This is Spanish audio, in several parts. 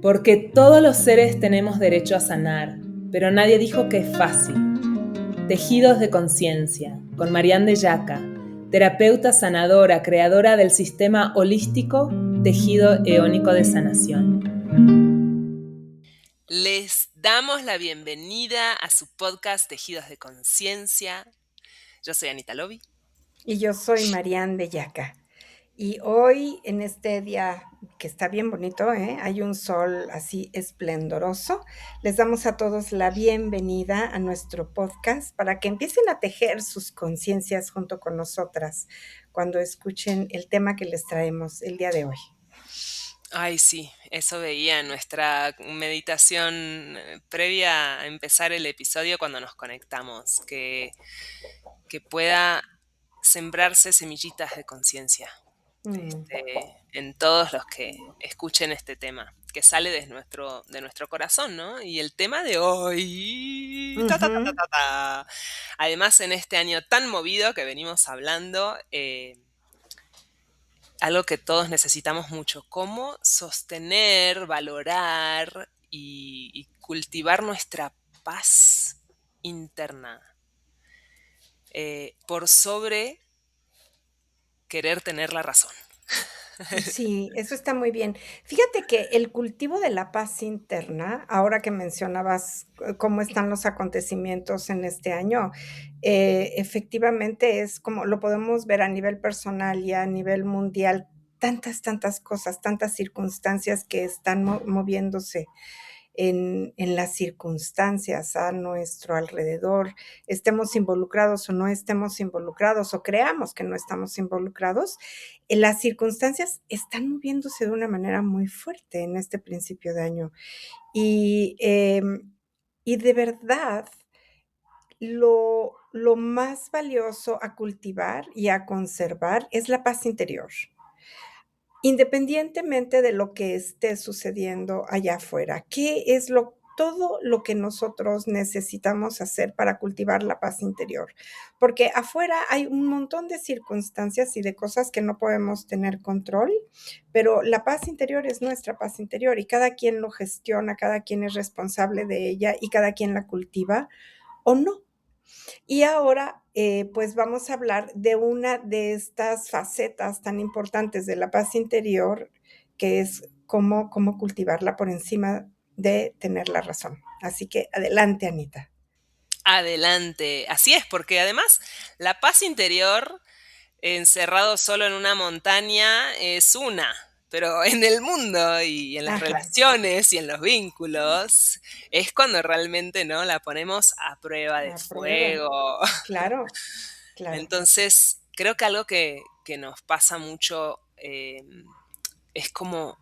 Porque todos los seres tenemos derecho a sanar, pero nadie dijo que es fácil. Tejidos de conciencia, con Marianne de Yaca, terapeuta sanadora, creadora del sistema holístico Tejido Eónico de Sanación. Les damos la bienvenida a su podcast Tejidos de Conciencia. Yo soy Anita Lovi. Y yo soy Marianne de Yaca. Y hoy, en este día que está bien bonito, hay un sol así esplendoroso, les damos a todos la bienvenida a nuestro podcast para que empiecen a tejer sus conciencias junto con nosotras cuando escuchen el tema que les traemos el día de hoy. Ay, sí, eso veía en nuestra meditación previa a empezar el episodio cuando nos conectamos, que pueda sembrarse semillitas de conciencia en todos los que escuchen este tema, que sale de nuestro corazón, ¿no? Y el tema de hoy, además en este año tan movido que venimos hablando, algo que todos necesitamos mucho, cómo sostener, valorar y cultivar nuestra paz interna, por sobre querer tener la razón. Sí, eso está muy bien. Fíjate que el cultivo de la paz interna, ahora que mencionabas cómo están los acontecimientos en este año, efectivamente es como lo podemos ver a nivel personal y a nivel mundial, tantas cosas, tantas circunstancias que están moviéndose en las circunstancias a nuestro alrededor, estemos involucrados o no estemos involucrados o creamos que no estamos involucrados, las circunstancias están moviéndose de una manera muy fuerte en este principio de año. Y, y de verdad, lo más valioso a cultivar y a conservar es la paz interior. Independientemente de lo que esté sucediendo allá afuera, ¿qué es todo lo que nosotros necesitamos hacer para cultivar la paz interior? Porque afuera hay un montón de circunstancias y de cosas que no podemos tener control, pero la paz interior es nuestra paz interior y cada quien lo gestiona, cada quien es responsable de ella y cada quien la cultiva o no. Y ahora, pues vamos a hablar de una de estas facetas tan importantes de la paz interior, que es cómo cultivarla por encima de tener la razón. Así que adelante, Anita. Adelante. Así es, porque además la paz interior, encerrado solo en una montaña, es una, pero en el mundo y en las Ajá, relaciones y en los vínculos es cuando realmente no la ponemos a prueba de a prueba. fuego. Claro, claro. Entonces, creo que algo que nos pasa mucho, es como,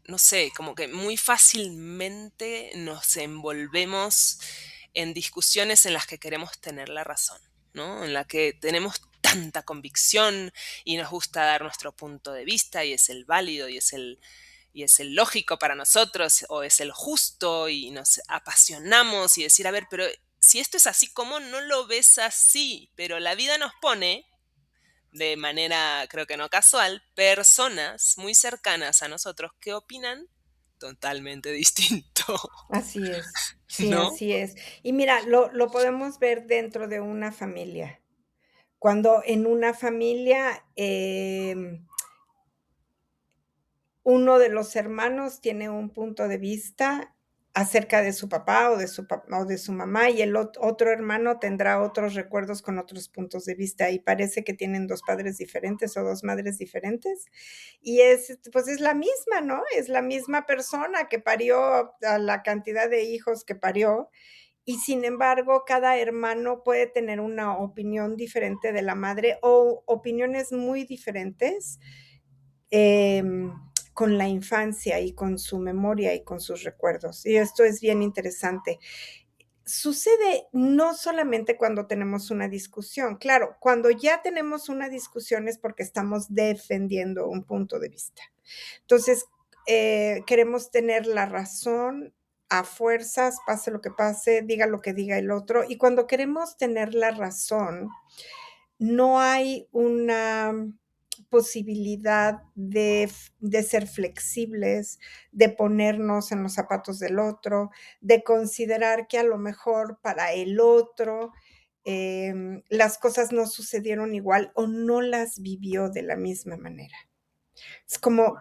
no sé, como que muy fácilmente nos envolvemos en discusiones en las que queremos tener la razón, ¿no? En la que tenemos tanta convicción y nos gusta dar nuestro punto de vista y es el válido y es el lógico para nosotros o es el justo y nos apasionamos y decir, a ver, pero si esto es así, ¿cómo no lo ves así? Pero la vida nos pone de manera, creo que no casual, personas muy cercanas a nosotros que opinan totalmente distinto, Así es. Sí, ¿no? así es. Y mira, lo podemos ver dentro de una familia. Cuando en una familia, uno de los hermanos tiene un punto de vista acerca de su papá o de su mamá, y el otro hermano tendrá otros recuerdos con otros puntos de vista, y parece que tienen 2 padres diferentes o 2 madres diferentes. Y pues, es la misma, ¿no? Es la misma persona que parió a la cantidad de hijos que parió, y sin embargo, cada hermano puede tener una opinión diferente de la madre o opiniones muy diferentes, con la infancia y con su memoria y con sus recuerdos. Y esto es bien interesante. Sucede no solamente cuando tenemos una discusión. Claro, cuando ya tenemos una discusión es porque estamos defendiendo un punto de vista. Entonces, queremos tener la razón a fuerzas, pase lo que pase, diga lo que diga el otro. Y cuando queremos tener la razón, no hay una posibilidad de ser flexibles, de ponernos en los zapatos del otro, de considerar que a lo mejor para el otro las cosas no sucedieron igual o no las vivió de la misma manera. Es como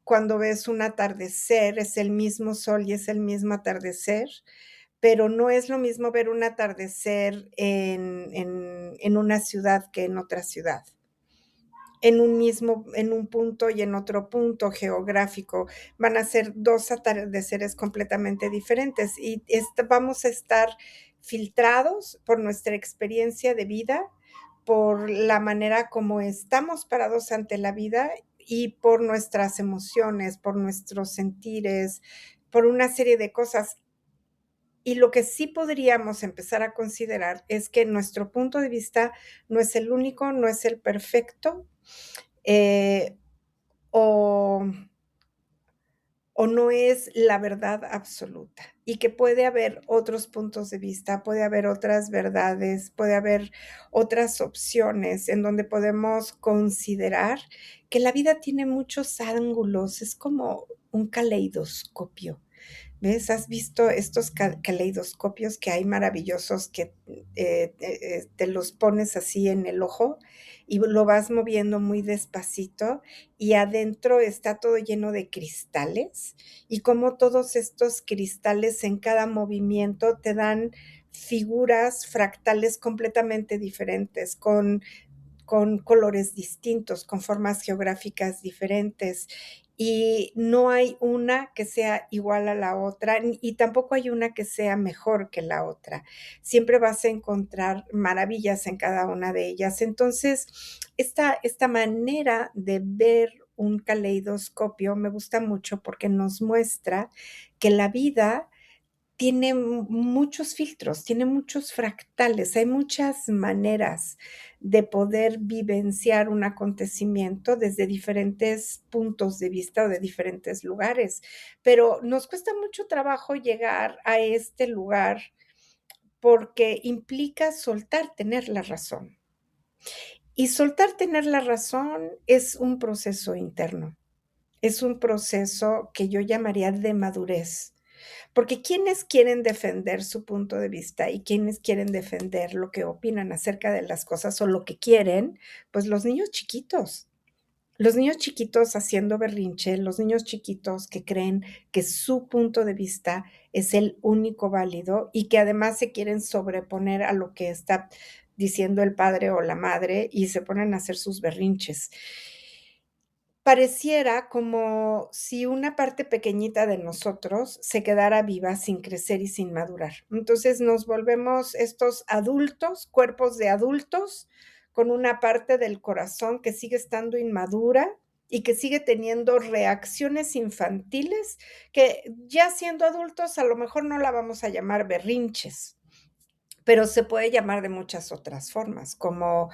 cuando ves un atardecer, es el mismo sol y es el mismo atardecer, pero no es lo mismo ver un atardecer en una ciudad que en otra ciudad. En un punto y en otro punto geográfico. Van a ser 2 atardeceres completamente diferentes y vamos a estar filtrados por nuestra experiencia de vida, por la manera como estamos parados ante la vida y por nuestras emociones, por nuestros sentires, por una serie de cosas. Y lo que sí podríamos empezar a considerar es que nuestro punto de vista no es el único, no es el perfecto, eh, o, o no es la verdad absoluta y que puede haber otros puntos de vista, puede haber otras verdades, puede haber otras opciones en donde podemos considerar que la vida tiene muchos ángulos, es como un caleidoscopio. ¿Ves? ¿Has visto estos caleidoscopios que hay maravillosos que te los pones así en el ojo y lo vas moviendo muy despacito y adentro está todo lleno de cristales y como todos estos cristales en cada movimiento te dan figuras fractales completamente diferentes, con colores distintos, con formas geográficas diferentes. Y no hay una que sea igual a la otra y tampoco hay una que sea mejor que la otra. Siempre vas a encontrar maravillas en cada una de ellas. Entonces, esta manera de ver un caleidoscopio me gusta mucho porque nos muestra que la vida tiene muchos filtros, tiene muchos fractales, hay muchas maneras de poder vivenciar un acontecimiento desde diferentes puntos de vista o de diferentes lugares, pero nos cuesta mucho trabajo llegar a este lugar porque implica soltar tener la razón. Y soltar tener la razón es un proceso interno, es un proceso que yo llamaría de madurez. Porque quienes quieren defender su punto de vista y quienes quieren defender lo que opinan acerca de las cosas o lo que quieren, pues los niños chiquitos. Los niños chiquitos haciendo berrinche, los niños chiquitos que creen que su punto de vista es el único válido y que además se quieren sobreponer a lo que está diciendo el padre o la madre y se ponen a hacer sus berrinches. Pareciera como si una parte pequeñita de nosotros se quedara viva sin crecer y sin madurar. Entonces nos volvemos estos adultos, cuerpos de adultos, con una parte del corazón que sigue estando inmadura y que sigue teniendo reacciones infantiles que ya siendo adultos a lo mejor no la vamos a llamar berrinches, pero se puede llamar de muchas otras formas, como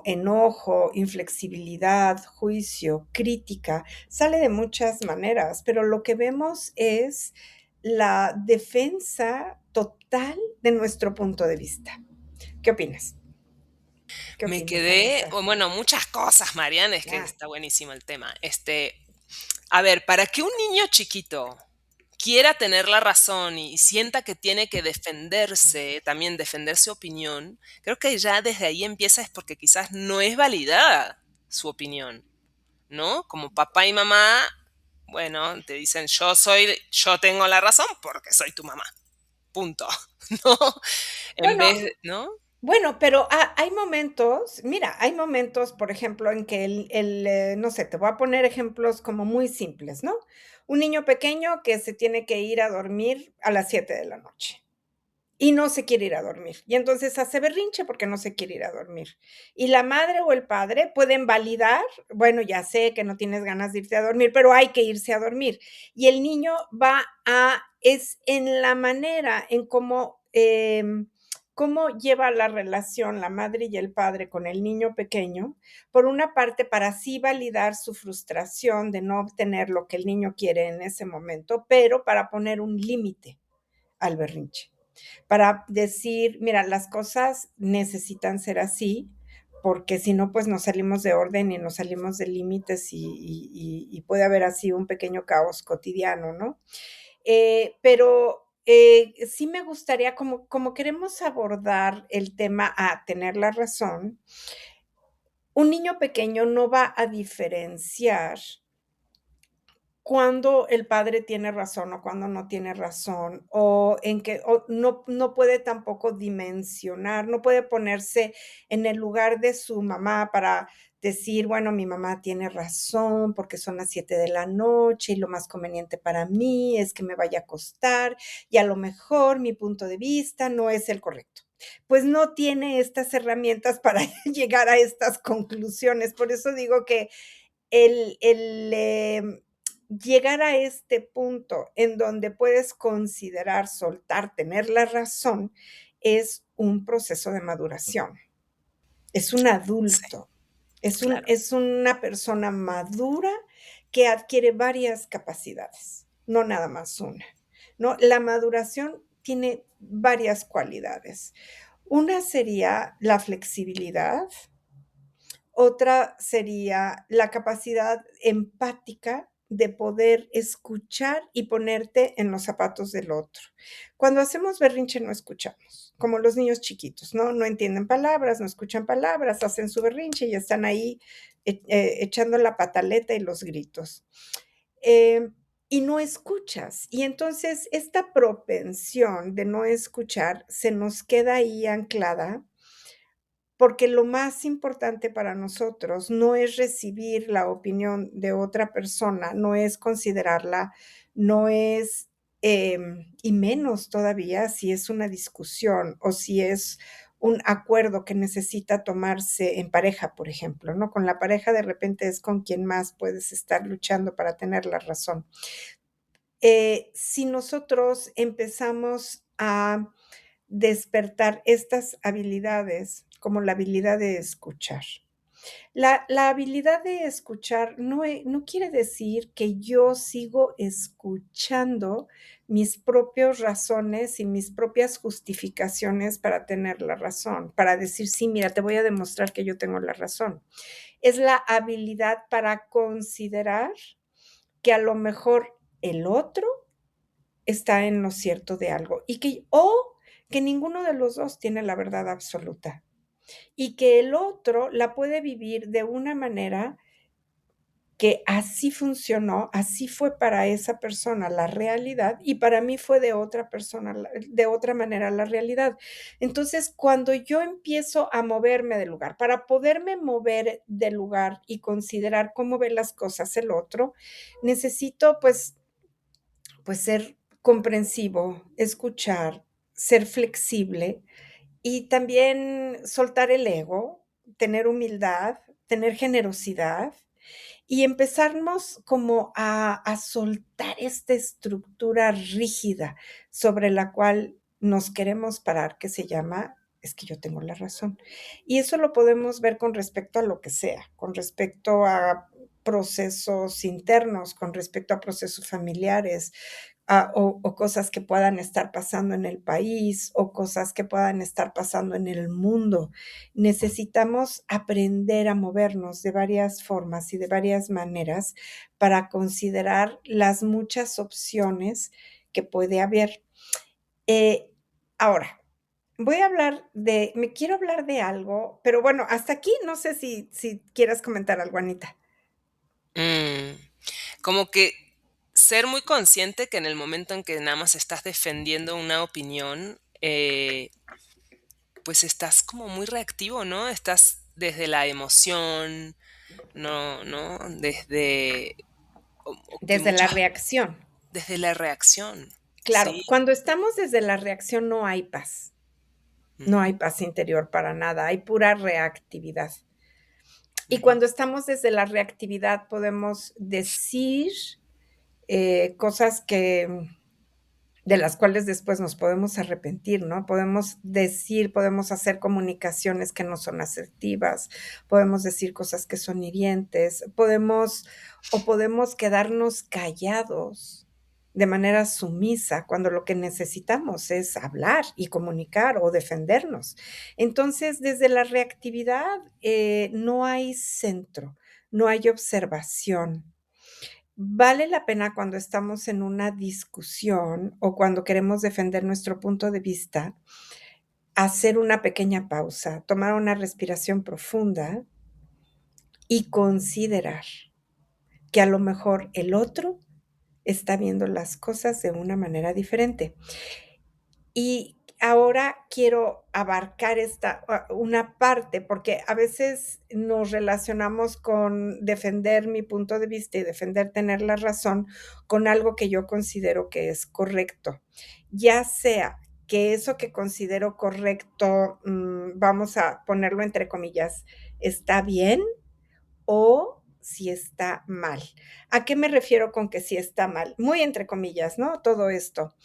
enojo, inflexibilidad, juicio, crítica, sale de muchas maneras, pero lo que vemos es la defensa total de nuestro punto de vista. ¿Qué opinas? ¿Qué Me opinas, quedé, Vanessa? bueno, muchas cosas, Mariana, es que Ah, está buenísimo el tema. A ver, para que un niño chiquito quiera tener la razón y sienta que tiene que defenderse, también defender su opinión, creo que ya desde ahí empieza es porque quizás no es validada su opinión, ¿no? Como papá y mamá, bueno, te dicen yo tengo la razón porque soy tu mamá, punto, ¿no? En bueno, vez, ¿no? Bueno, pero hay momentos, mira, hay momentos, por ejemplo, en que no sé, te voy a poner ejemplos como muy simples, ¿no? Un niño pequeño que se tiene que ir a dormir a las 7 de la noche y no se quiere ir a dormir. Y entonces hace berrinche porque no se quiere ir a dormir. Y la madre o el padre pueden validar, bueno, ya sé que no tienes ganas de irte a dormir, pero hay que irse a dormir. Y el niño es en la manera en cómo lleva la relación la madre y el padre con el niño pequeño, por una parte para así validar su frustración de no obtener lo que el niño quiere en ese momento, pero para poner un límite al berrinche para decir, mira, las cosas necesitan ser así porque si no, pues nos salimos de orden y nos salimos de límites y puede haber así un pequeño caos cotidiano, ¿no? Pero sí me gustaría, como queremos abordar el tema a tener la razón, un niño pequeño no va a diferenciar cuándo el padre tiene razón o cuándo no tiene razón, o en que o no puede tampoco dimensionar, no puede ponerse en el lugar de su mamá para decir: "Bueno, mi mamá tiene razón, porque son las 7 de la noche y lo más conveniente para mí es que me vaya a acostar, y a lo mejor mi punto de vista no es el correcto". Pues no tiene estas herramientas para llegar a estas conclusiones. Por eso digo que llegar a este punto en donde puedes considerar soltar, tener la razón, es un proceso de maduración. Es un Sí, adulto, claro. es una persona madura que adquiere varias capacidades, no nada más una, ¿no? La maduración tiene varias cualidades. Una sería la flexibilidad, otra sería la capacidad empática de poder escuchar y ponerte en los zapatos del otro. Cuando hacemos berrinche no escuchamos, como los niños chiquitos, ¿no? No entienden palabras, no escuchan palabras, hacen su berrinche y están ahí echando la pataleta y los gritos. Eh, y no escuchas. Y entonces esta propensión de no escuchar se nos queda ahí anclada porque lo más importante para nosotros no es recibir la opinión de otra persona, no es considerarla, no es, y menos todavía si es una discusión o si es un acuerdo que necesita tomarse en pareja, por ejemplo, ¿no? Con la pareja de repente es con quien más puedes estar luchando para tener la razón. Si nosotros empezamos a despertar estas habilidades, como la habilidad de escuchar. La habilidad de escuchar no quiere decir que yo sigo escuchando mis propias razones y mis propias justificaciones para tener la razón, para decir: "Sí, mira, te voy a demostrar que yo tengo la razón". Es la habilidad para considerar que a lo mejor el otro está en lo cierto de algo y que ninguno de los 2 tiene la verdad absoluta, y que el otro la puede vivir de una manera que así funcionó, así fue para esa persona la realidad, y para mí fue de otra persona de otra manera la realidad. Entonces, cuando yo empiezo a moverme del lugar, para poderme mover del lugar y considerar cómo ve las cosas el otro, necesito, pues ser comprensivo, escuchar, ser flexible y también soltar el ego, tener humildad, tener generosidad y empezarnos como a soltar esta estructura rígida sobre la cual nos queremos parar, que se llama: "Es que yo tengo la razón". Y eso lo podemos ver con respecto a lo que sea, con respecto a procesos internos, con respecto a procesos familiares, o cosas que puedan estar pasando en el país, o cosas que puedan estar pasando en el mundo. Necesitamos aprender a movernos de varias formas y de varias maneras para considerar las muchas opciones que puede haber. Eh, ahora, me quiero hablar de algo, pero bueno, hasta aquí no sé si quieras comentar algo, Anita. Mm, como que ser muy consciente que en el momento en que nada más estás defendiendo una opinión, pues estás como muy reactivo, ¿no? Estás desde la emoción, ¿no? Desde o que Desde la muchas reacción. desde la reacción. Claro, Sí. cuando estamos desde la reacción no hay paz. No hay Ujú. paz interior para nada, hay pura reactividad. Y Ujú. cuando estamos desde la reactividad podemos decir, cosas de las cuales después nos podemos arrepentir, ¿no? Podemos decir, podemos hacer comunicaciones que no son asertivas, podemos decir cosas que son hirientes, podemos quedarnos callados, de manera sumisa, cuando lo que necesitamos es hablar y comunicar o defendernos. Entonces, desde la reactividad, no hay centro, no hay observación. Vale la pena cuando estamos en una discusión o cuando queremos defender nuestro punto de vista, hacer una pequeña pausa, tomar una respiración profunda y considerar que a lo mejor el otro está viendo las cosas de una manera diferente. Y ahora quiero abarcar una parte, porque a veces nos relacionamos con defender mi punto de vista y defender tener la razón con algo que yo considero que es correcto. Ya sea que eso que considero correcto, vamos a ponerlo entre comillas, está bien o si está mal. ¿A qué me refiero con que si está mal? Muy entre comillas, ¿no? Todo esto.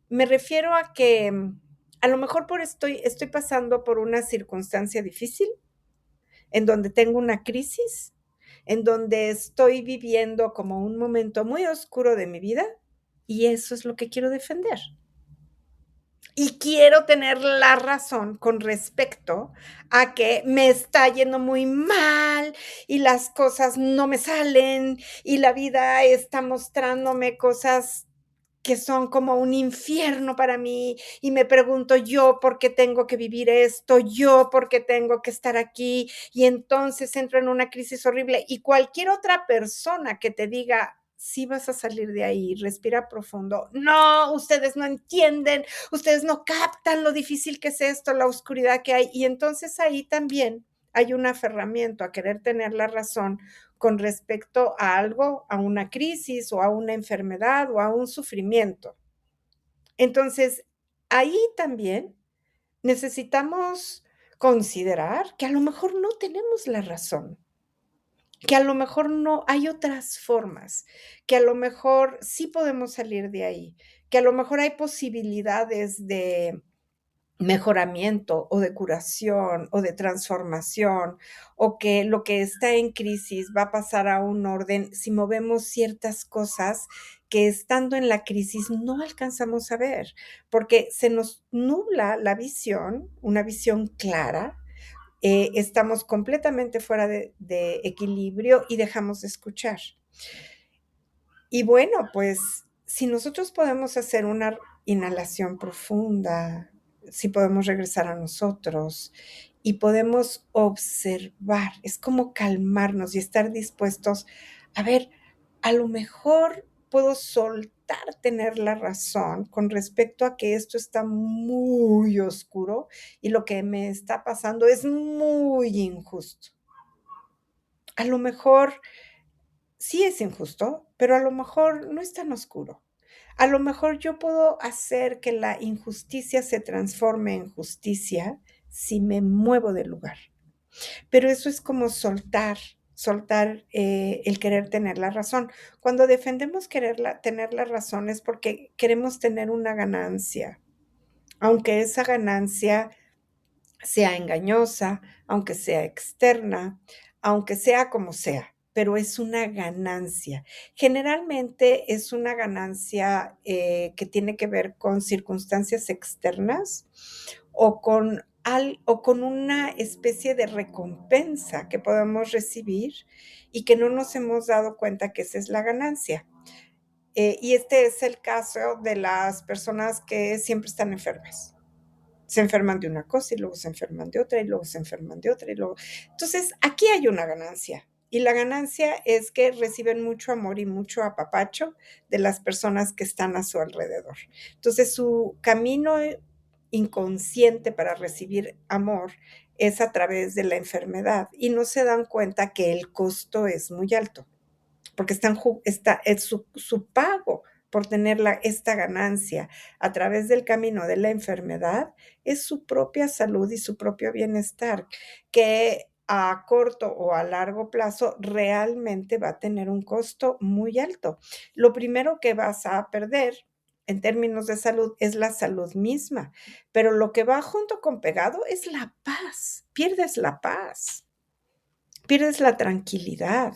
Me refiero a que a lo mejor estoy pasando por una circunstancia difícil, en donde tengo una crisis, en donde estoy viviendo como un momento muy oscuro de mi vida, y eso es lo que quiero defender. Y quiero tener la razón con respecto a que me está yendo muy mal y las cosas no me salen y la vida está mostrándome cosas que son como un infierno para mí y me pregunto yo por qué tengo que vivir esto, yo por qué tengo que estar aquí y entonces entro en una crisis horrible y cualquier otra persona que te diga, sí vas a salir de ahí, respira profundo. No, ustedes no entienden, ustedes no captan lo difícil que es esto, la oscuridad que hay y entonces ahí también hay un aferramiento a querer tener la razón con respecto a algo, a una crisis o a una enfermedad o a un sufrimiento. Entonces, ahí también necesitamos considerar que a lo mejor no tenemos la razón, que a lo mejor no hay otras formas, que a lo mejor sí podemos salir de ahí, que a lo mejor hay posibilidades de mejoramiento o de curación o de transformación o que lo que está en crisis va a pasar a un orden si movemos ciertas cosas que estando en la crisis no alcanzamos a ver, porque se nos nubla la visión, una visión clara, estamos completamente fuera de equilibrio y dejamos de escuchar. Y bueno, pues si nosotros podemos hacer una inhalación profunda, si podemos regresar a nosotros y podemos observar, es como calmarnos y estar dispuestos a ver, a lo mejor puedo soltar tener la razón con respecto a que esto está muy oscuro y lo que me está pasando es muy injusto. A lo mejor sí es injusto, pero a lo mejor no es tan oscuro. A lo mejor yo puedo hacer que la injusticia se transforme en justicia si me muevo del lugar. Pero eso es como soltar el querer tener la razón. Cuando defendemos tener la razón es porque queremos tener una ganancia, aunque esa ganancia sea engañosa, aunque sea externa, aunque sea como sea, pero es una ganancia. Generalmente es una ganancia que tiene que ver con circunstancias externas o o con una especie de recompensa que podemos recibir y que no nos hemos dado cuenta que esa es la ganancia. Y este es el caso de las personas que siempre están enfermas. Se enferman de una cosa y luego se enferman de otra y luego se enferman de otra y luego. Entonces, aquí hay una ganancia. Y la ganancia es que reciben mucho amor y mucho apapacho de las personas que están a su alrededor. Entonces, su camino inconsciente para recibir amor es a través de la enfermedad y no se dan cuenta que el costo es muy alto porque es su pago por tener esta ganancia a través del camino de la enfermedad, es su propia salud y su propio bienestar, que a corto o a largo plazo realmente va a tener un costo muy alto. Lo primero que vas a perder en términos de salud es la salud misma, pero lo que va junto con pegado es la paz. Pierdes la paz, pierdes la tranquilidad,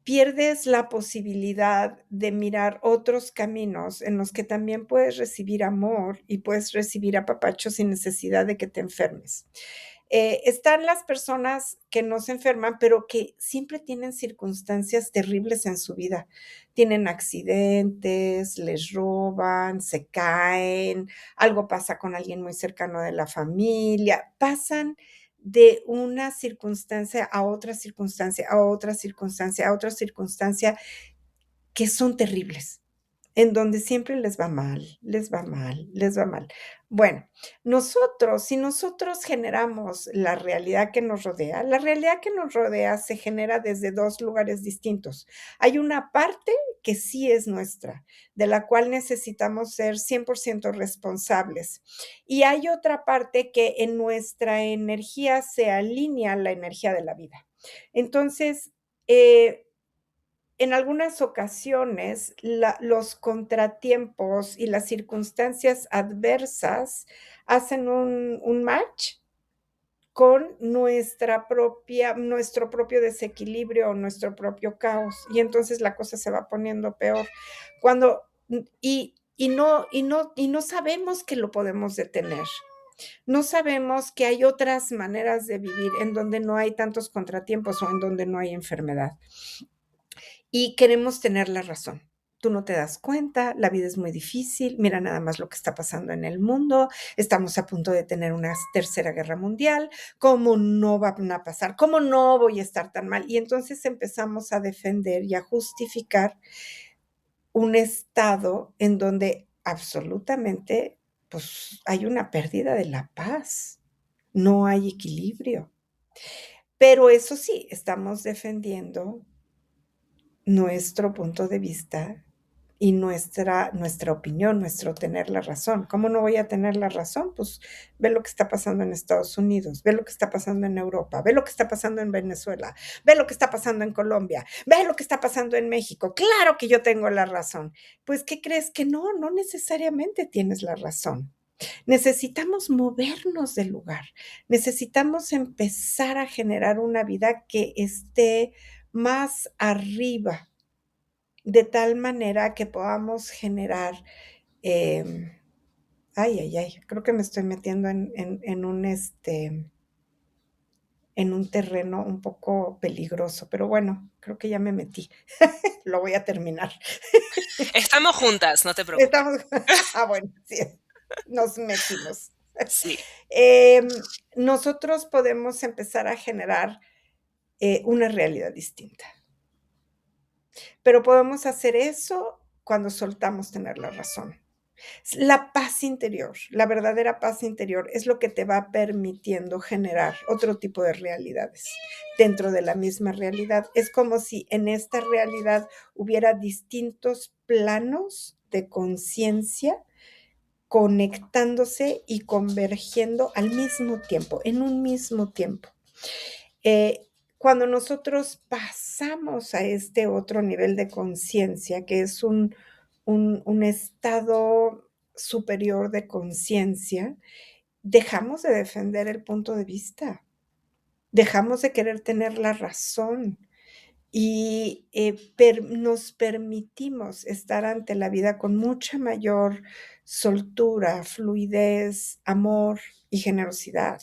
pierdes la posibilidad de mirar otros caminos en los que también puedes recibir amor y puedes recibir apapacho sin necesidad de que te enfermes. Están las personas que no se enferman, pero que siempre tienen circunstancias terribles en su vida. Tienen accidentes, les roban, se caen, algo pasa con alguien muy cercano de la familia, pasan de una circunstancia a otra circunstancia, a otra circunstancia, a otra circunstancia, que son terribles, en donde siempre les va mal, les va mal, les va mal. Bueno, si nosotros generamos la realidad que nos rodea, la realidad que nos rodea se genera desde 2 lugares distintos. Hay una parte que sí es nuestra, de la cual necesitamos ser 100% responsables, y hay otra parte que en nuestra energía se alinea la energía de la vida. Entonces, eh, en algunas ocasiones, los contratiempos y las circunstancias adversas hacen un match con nuestro propio desequilibrio o nuestro propio caos, y entonces la cosa se va poniendo peor. Cuando, no sabemos que lo podemos detener. No sabemos que hay otras maneras de vivir en donde no hay tantos contratiempos o en donde no hay enfermedad. Y queremos tener la razón. Tú no te das cuenta, la vida es muy difícil, mira nada más lo que está pasando en el mundo, estamos a punto de tener una tercera guerra mundial, ¿cómo no van a pasar? ¿Cómo no voy a estar tan mal? Y entonces empezamos a defender y a justificar un estado en donde absolutamente, pues, hay una pérdida de la paz, no hay equilibrio. Pero eso sí, estamos defendiendo nuestro punto de vista y nuestra opinión, nuestro tener la razón. ¿Cómo no voy a tener la razón? Pues ve lo que está pasando en Estados Unidos, ve lo que está pasando en Europa, ve lo que está pasando en Venezuela, ve lo que está pasando en Colombia, ve lo que está pasando en México. Claro que yo tengo la razón. Pues, ¿qué crees? Que no necesariamente tienes la razón. Necesitamos movernos del lugar, necesitamos empezar a generar una vida que esté más arriba, de tal manera que podamos generar, em, creo que me estoy metiendo en un terreno un poco peligroso, pero bueno, creo que ya me metí. Lo voy a terminar. Estamos juntas, no te preocupes. Estamos bueno, sí, nos metimos. Sí. Em, Nosotros podemos empezar a generar, una realidad distinta. Pero podemos hacer eso cuando soltamos tener la razón. La paz interior, la verdadera paz interior es lo que te va permitiendo generar otro tipo de realidades dentro de la misma realidad. Es como si en esta realidad hubiera distintos planos de conciencia conectándose y convergiendo al mismo tiempo, en un mismo tiempo. Eh, Cuando nosotros pasamos a este otro nivel de conciencia, que es un estado superior de conciencia, dejamos de defender el punto de vista, dejamos de querer tener la razón y nos permitimos estar ante la vida con mucha mayor soltura, fluidez, amor y generosidad.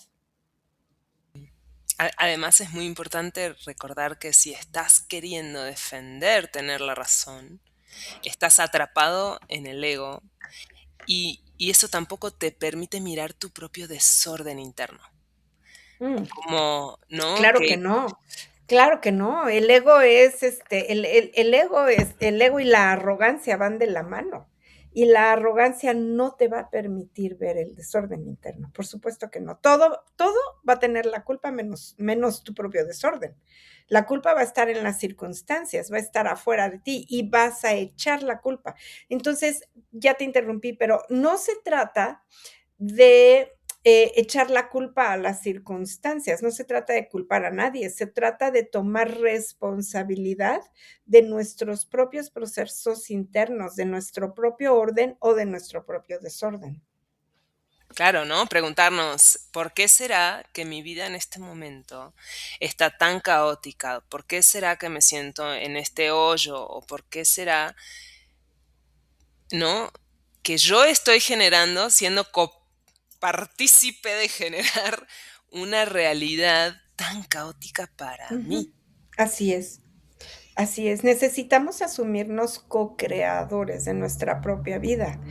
Además es muy importante recordar que si estás queriendo defender tener la razón, estás atrapado en el ego y eso tampoco te permite mirar tu propio desorden interno. Mm. Como, ¿no? Claro que no, claro que no. El ego es, el ego y la arrogancia van de la mano, y la arrogancia no te va a permitir ver el desorden interno, por supuesto que no. Todo va a tener la culpa menos tu propio desorden. La culpa va a estar en las circunstancias, va a estar afuera de ti y vas a echar la culpa. Entonces, ya te interrumpí, pero no se trata de echar la culpa a las circunstancias, no se trata de culpar a nadie, se trata de tomar responsabilidad de nuestros propios procesos internos, de nuestro propio orden o de nuestro propio desorden. Claro, ¿no? Preguntarnos, ¿por qué será que mi vida en este momento está tan caótica? ¿Por qué será que me siento en este hoyo? ¿O por qué será, no? Que yo estoy generando, siendo copartícipe de generar una realidad tan caótica para Ujú. mí. Así es, así es. Necesitamos asumirnos co-creadores de nuestra propia vida.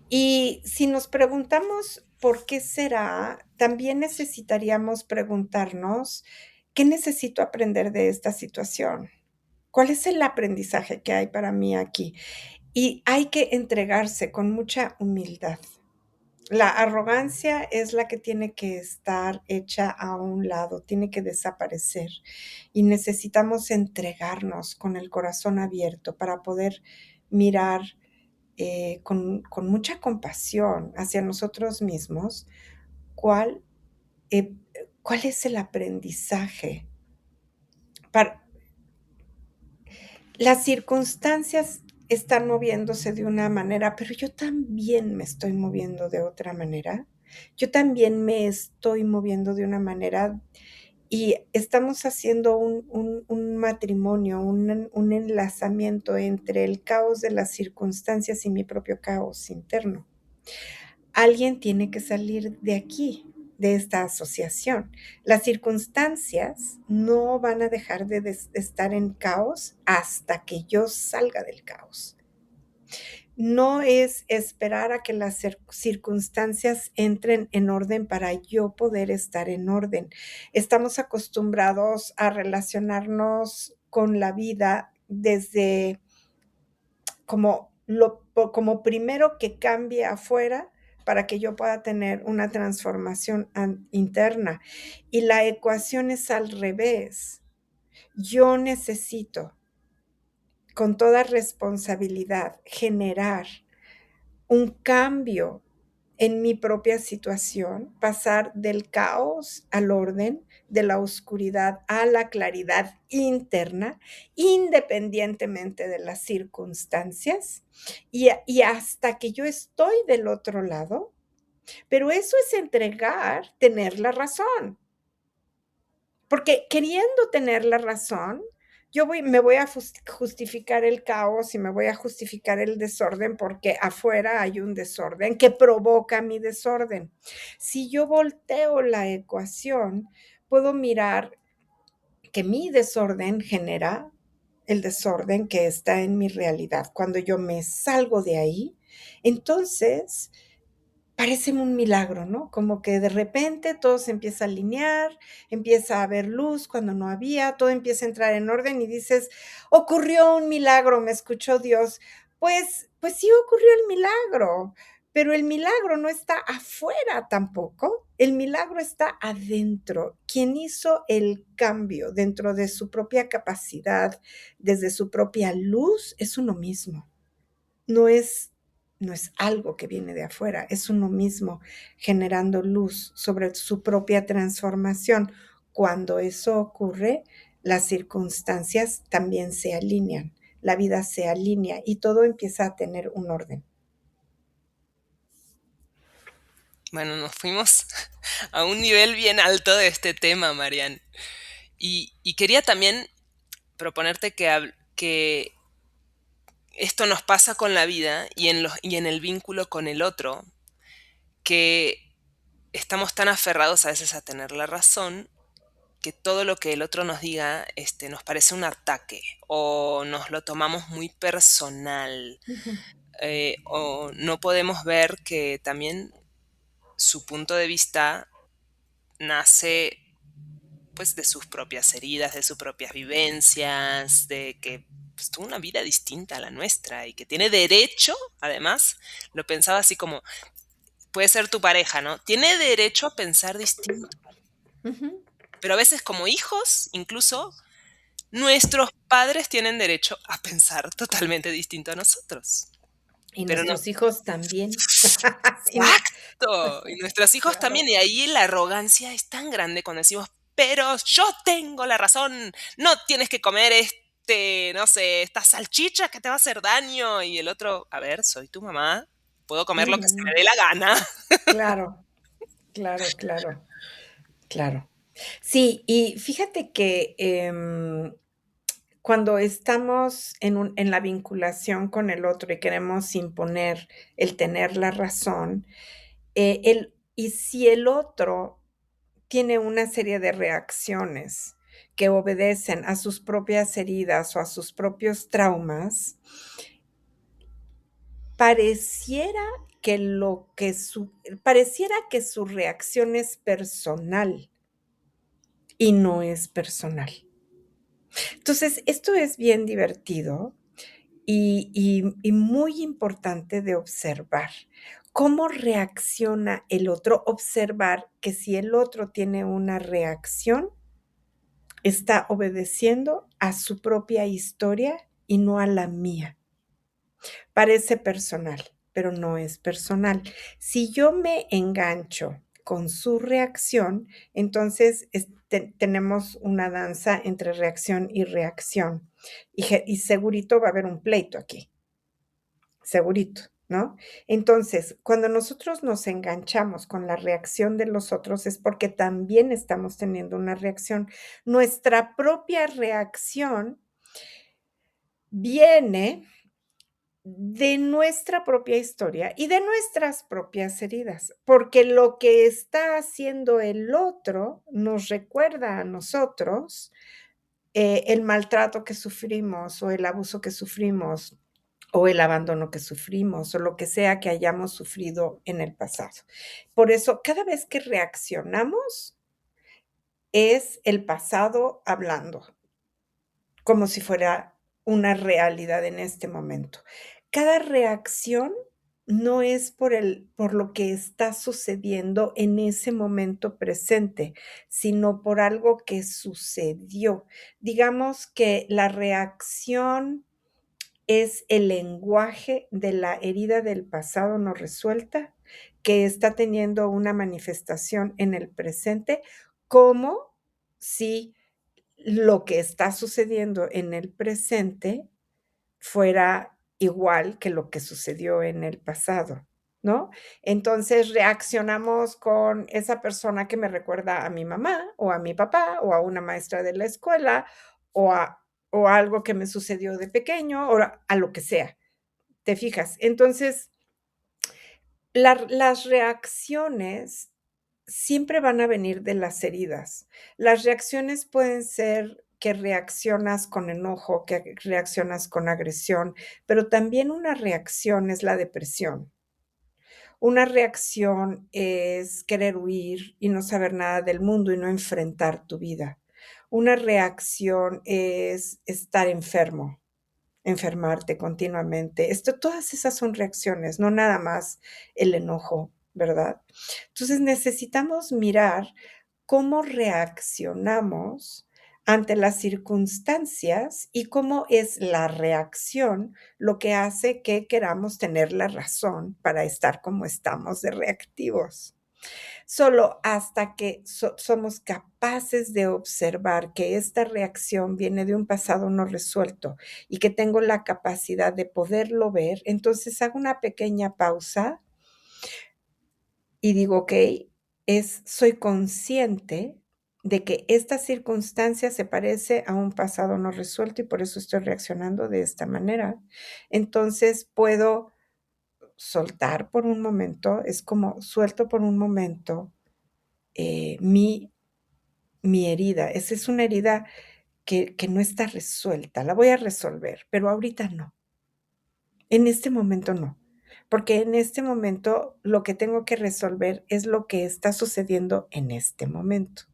Y si nos preguntamos por qué será, también necesitaríamos preguntarnos, ¿qué necesito aprender de esta situación? ¿Cuál es el aprendizaje que hay para mí aquí? Y hay que entregarse con mucha humildad. La arrogancia es la que tiene que estar hecha a un lado, tiene que desaparecer y necesitamos entregarnos con el corazón abierto para poder mirar con mucha compasión hacia nosotros mismos cuál, eh, cuál es el aprendizaje. Para, las circunstancias están moviéndose de una manera, pero yo también me estoy moviendo de otra manera. Yo también me estoy moviendo de una manera y estamos haciendo un matrimonio, un enlazamiento entre el caos de las circunstancias y mi propio caos interno. Alguien tiene que salir de aquí, de esta asociación. Las circunstancias no van a dejar de estar en caos hasta que yo salga del caos. No es esperar a que las circunstancias entren en orden para yo poder estar en orden. Estamos acostumbrados a relacionarnos con la vida desde como primero que cambie afuera para que yo pueda tener una transformación interna. Y la ecuación es al revés. Yo necesito, con toda responsabilidad, generar un cambio en mi propia situación, pasar del caos al orden, de la oscuridad a la claridad interna, independientemente de las circunstancias, y hasta que yo estoy del otro lado, pero eso es entregar, tener la razón. Porque queriendo tener la razón, me voy a justificar el caos y me voy a justificar el desorden porque afuera hay un desorden que provoca mi desorden. Si yo volteo la ecuación, puedo mirar que mi desorden genera el desorden que está en mi realidad. Cuando yo me salgo de ahí, entonces parece un milagro, ¿no? Como que de repente todo se empieza a alinear, empieza a haber luz cuando no había, todo empieza a entrar en orden y dices, ocurrió un milagro, me escuchó Dios. Pues sí ocurrió el milagro, pero el milagro no está afuera tampoco, el milagro está adentro. Quien hizo el cambio dentro de su propia capacidad, desde su propia luz, es uno mismo. No es, no es algo que viene de afuera, es uno mismo generando luz sobre su propia transformación. Cuando eso ocurre, las circunstancias también se alinean, la vida se alinea y todo empieza a tener un orden. Bueno, nos fuimos a un nivel bien alto de este tema, Marian. Y quería también proponerte que esto nos pasa con la vida y en el vínculo con el otro, que estamos tan aferrados a veces a tener la razón que todo lo que el otro nos diga nos parece un ataque o nos lo tomamos muy personal, Ujú. o no podemos ver que también su punto de vista nace pues de sus propias heridas, de sus propias vivencias, de que pues, tuvo una vida distinta a la nuestra y que tiene derecho, además, lo pensaba así como, puede ser tu pareja, ¿no? Tiene derecho a pensar distinto, Ujú. pero a veces como hijos, incluso, nuestros padres tienen derecho a pensar totalmente distinto a nosotros. Y Pero no, nuestros hijos también. Sí, ¿no? exacto. Y nuestros hijos Claro. también. Y ahí la arrogancia es tan grande cuando decimos, pero yo tengo la razón. No tienes que comer no sé, esta salchicha que te va a hacer daño. Y el otro, a ver, soy tu mamá. Puedo comer lo que se me Ujú. dé la gana. Claro. Claro, claro, claro. Sí, y fíjate que, cuando estamos en la vinculación con el otro y queremos imponer el tener la razón, y si el otro tiene una serie de reacciones que obedecen a sus propias heridas o a sus propios traumas, pareciera que lo que su pareciera que su reacción es personal y no es personal. Entonces, esto es bien divertido y muy importante de observar. ¿Cómo reacciona el otro? Observar que si el otro tiene una reacción, está obedeciendo a su propia historia y no a la mía. Parece personal, pero no es personal. Si yo me engancho con su reacción, entonces tenemos una danza entre reacción y reacción. Y segurito va a haber un pleito aquí, segurito, ¿no? Entonces, cuando nosotros nos enganchamos con la reacción de los otros es porque también estamos teniendo una reacción. Nuestra propia reacción viene de nuestra propia historia y de nuestras propias heridas, porque lo que está haciendo el otro nos recuerda a nosotros el maltrato que sufrimos o el abuso que sufrimos o el abandono que sufrimos o lo que sea que hayamos sufrido en el pasado. Por eso, cada vez que reaccionamos, es el pasado hablando, como si fuera una realidad en este momento. Cada reacción no es por lo que está sucediendo en ese momento presente, sino por algo que sucedió. Digamos que la reacción es el lenguaje de la herida del pasado no resuelta, que está teniendo una manifestación en el presente, como si lo que está sucediendo en el presente fuera igual que lo que sucedió en el pasado, ¿no? Entonces reaccionamos con esa persona que me recuerda a mi mamá o a mi papá o a una maestra de la escuela o a algo que me sucedió de pequeño o a lo que sea, ¿te fijas? Entonces, las reacciones siempre van a venir de las heridas. Las reacciones pueden ser que reaccionas con enojo, que reaccionas con agresión, pero también una reacción es la depresión. Una reacción es querer huir y no saber nada del mundo y no enfrentar tu vida. Una reacción es estar enfermo, enfermarte continuamente. Todas esas son reacciones, no nada más el enojo, ¿verdad? Entonces necesitamos mirar cómo reaccionamos ante las circunstancias y cómo es la reacción lo que hace que queramos tener la razón para estar como estamos de reactivos. Solo hasta que somos capaces de observar que esta reacción viene de un pasado no resuelto y que tengo la capacidad de poderlo ver, entonces hago una pequeña pausa y digo, ok, soy consciente de que esta circunstancia se parece a un pasado no resuelto y por eso estoy reaccionando de esta manera. Entonces puedo soltar por un momento, es como suelto por un momento eh, mi, mi herida. Esa es una herida que no está resuelta, la voy a resolver, pero ahorita no. En este momento no, porque en este momento lo que tengo que resolver es lo que está sucediendo en este momento,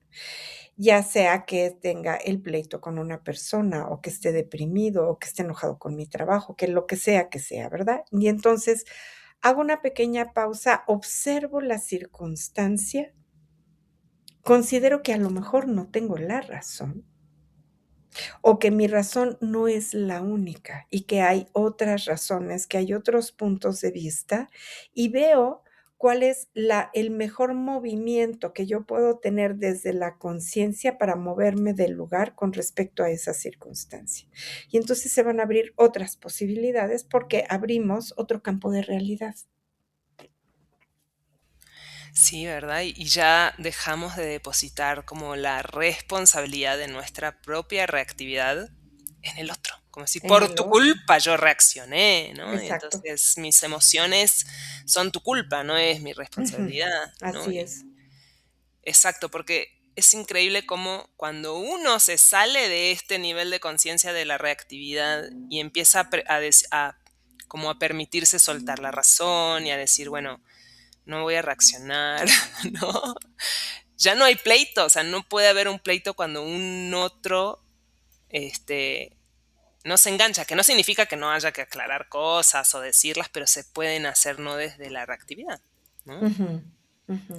ya sea que tenga el pleito con una persona o que esté deprimido o que esté enojado con mi trabajo, que sea, ¿verdad? Y entonces hago una pequeña pausa, observo la circunstancia, considero que a lo mejor no tengo la razón o que mi razón no es la única y que hay otras razones, que hay otros puntos de vista y veo cuál es el mejor movimiento que yo puedo tener desde la conciencia para moverme del lugar con respecto a esa circunstancia. Y entonces se van a abrir otras posibilidades porque abrimos otro campo de realidad. Sí, ¿verdad? Y ya dejamos de depositar como la responsabilidad de nuestra propia reactividad en el otro. Como si en por el tu otro. culpa yo reaccioné, ¿no? Y Exacto. entonces mis emociones son tu culpa, no es mi Ujú. responsabilidad, ¿no? Así es. Exacto, porque es increíble cómo cuando uno se sale de este nivel de conciencia de la reactividad y empieza como a permitirse soltar la razón y a decir, bueno, no voy a reaccionar, ¿no? Ya no hay pleito, o sea, no puede haber un pleito cuando un otro, este, no se engancha, que no significa que no haya que aclarar cosas o decirlas, pero se pueden hacer no desde la reactividad, ¿no? Ujú, ujú,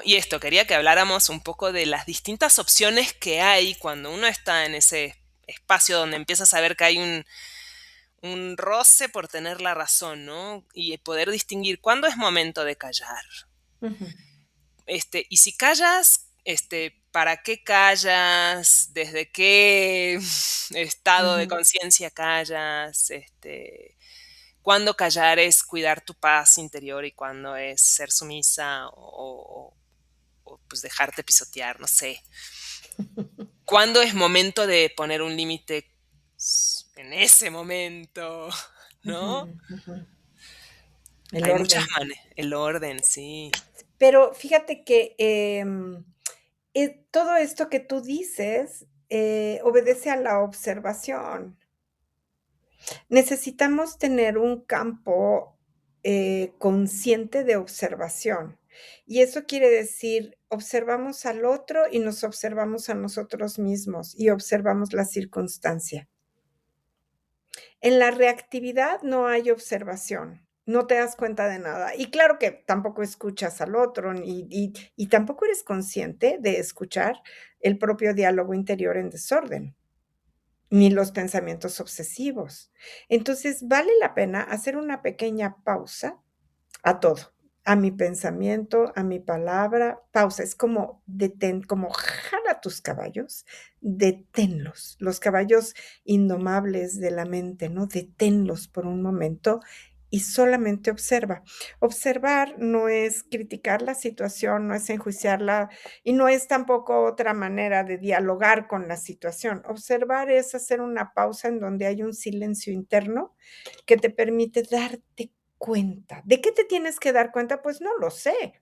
Y esto, quería que habláramos un poco de las distintas opciones que hay cuando uno está en ese espacio donde empieza a saber que hay un roce por tener la razón, ¿no? Y poder distinguir cuándo es momento de callar. ujú, Y si callas, ¿para qué callas? ¿Desde qué estado de ujú, conciencia callas? ¿Cuándo callar es cuidar tu paz interior y cuándo es ser sumisa o, pues dejarte pisotear? No sé. ¿Cuándo es momento de poner un límite en ese momento? ujú, ¿No? ujú. El Hay muchas orden. maneras. El orden, sí. Pero fíjate que, todo esto que tú dices, obedece a la observación. Necesitamos tener un campo, consciente de observación. Y eso quiere decir, observamos al otro y nos observamos a nosotros mismos y observamos la circunstancia. En la reactividad no hay observación, no te das cuenta de nada. Y claro que tampoco escuchas al otro, y tampoco eres consciente de escuchar el propio diálogo interior en desorden, ni los pensamientos obsesivos. Entonces, vale la pena hacer una pequeña pausa a todo, a mi pensamiento, a mi palabra, pausa. Es como como jala tus caballos, deténlos, los caballos indomables de la mente, ¿no? Deténlos por un momento y solamente observa. Observar no es criticar la situación, no es enjuiciarla y no es tampoco otra manera de dialogar con la situación. Observar es hacer una pausa en donde hay un silencio interno que te permite darte cuenta. ¿De qué te tienes que dar cuenta? Pues no lo sé.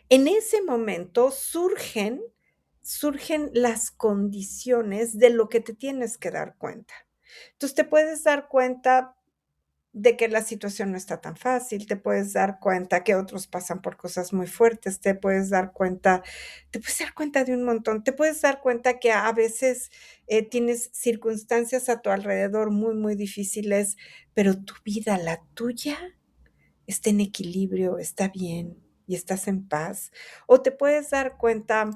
En ese momento surgen las condiciones de lo que te tienes que dar cuenta. Entonces, te puedes dar cuenta de que la situación no está tan fácil, te puedes dar cuenta que otros pasan por cosas muy fuertes, te puedes dar cuenta de un montón, te puedes dar cuenta que a veces, tienes circunstancias a tu alrededor muy, muy difíciles, pero tu vida, la tuya, está en equilibrio, está bien y estás en paz. O te puedes dar cuenta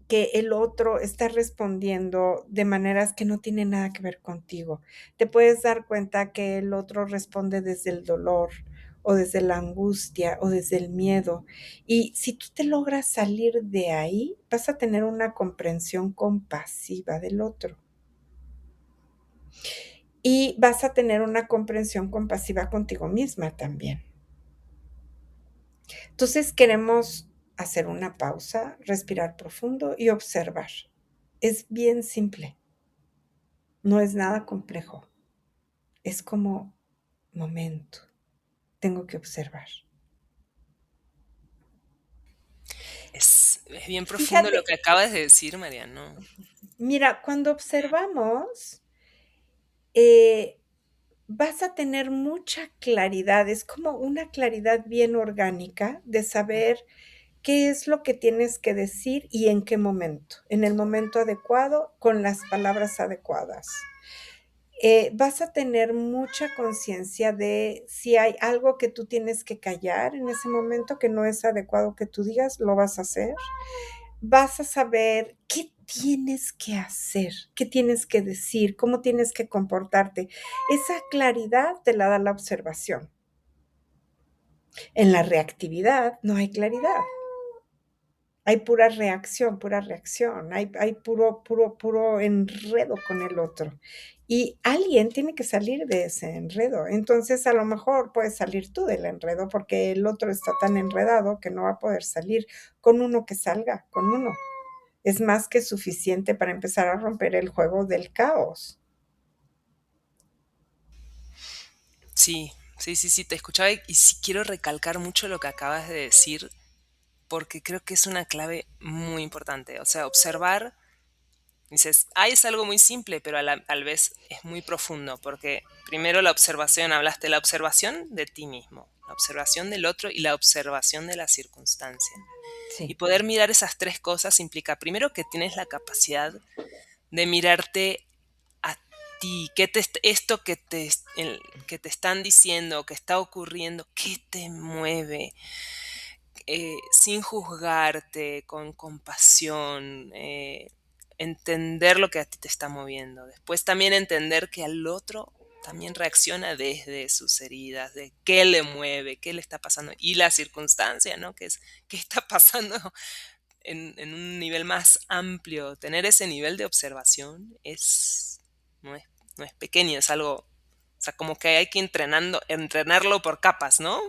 que el otro está respondiendo de maneras que no tienen nada que ver contigo. Te puedes dar cuenta que el otro responde desde el dolor o desde la angustia o desde el miedo. Y si tú te logras salir de ahí, vas a tener una comprensión compasiva del otro. Y vas a tener una comprensión compasiva contigo misma también. Entonces queremos hacer una pausa, respirar profundo y observar. Es bien simple, no es nada complejo. Es como momento, tengo que observar. Es bien profundo lo Fíjate, que acabas de decir, Mariano. mira, cuando observamos, eh, vas a tener mucha claridad, es como una claridad bien orgánica de saber qué es lo que tienes que decir y en qué momento, en el momento adecuado, con las palabras adecuadas. Vas a tener mucha conciencia de si hay algo que tú tienes que callar en ese momento que no es adecuado que tú digas, lo vas a hacer. Vas a saber qué tienes que hacer, qué tienes que decir, cómo tienes que comportarte. Esa claridad te la da la observación. En la reactividad no hay claridad. Hay pura reacción, hay puro enredo con el otro. Y alguien tiene que salir de ese enredo. Entonces, a lo mejor puedes salir tú del enredo porque el otro está tan enredado que no va a poder salir. Con uno que salga, con uno. Es más que suficiente para empezar a romper el juego del caos. Sí, sí, sí, sí, te escuchaba y sí quiero recalcar mucho lo que acabas de decir porque creo que es una clave muy importante. O sea, observar, dices, es algo muy simple, pero a la vez es muy profundo, porque primero la observación, hablaste de la observación de ti mismo, la observación del otro y la observación de la circunstancia. Y Sí. poder mirar esas tres cosas implica primero que tienes la capacidad de mirarte a ti, esto que te están diciendo, que está ocurriendo, qué te mueve, sin juzgarte, con compasión, entender lo que a ti te está moviendo. Después también entender que al otro también reacciona desde sus heridas, de qué le mueve, qué le está pasando y la circunstancia, ¿no? ¿Qué está pasando en un nivel más amplio? Tener ese nivel de observación no es, no es pequeño, es algo, o sea, como que hay que entrenarlo por capas, ¿no?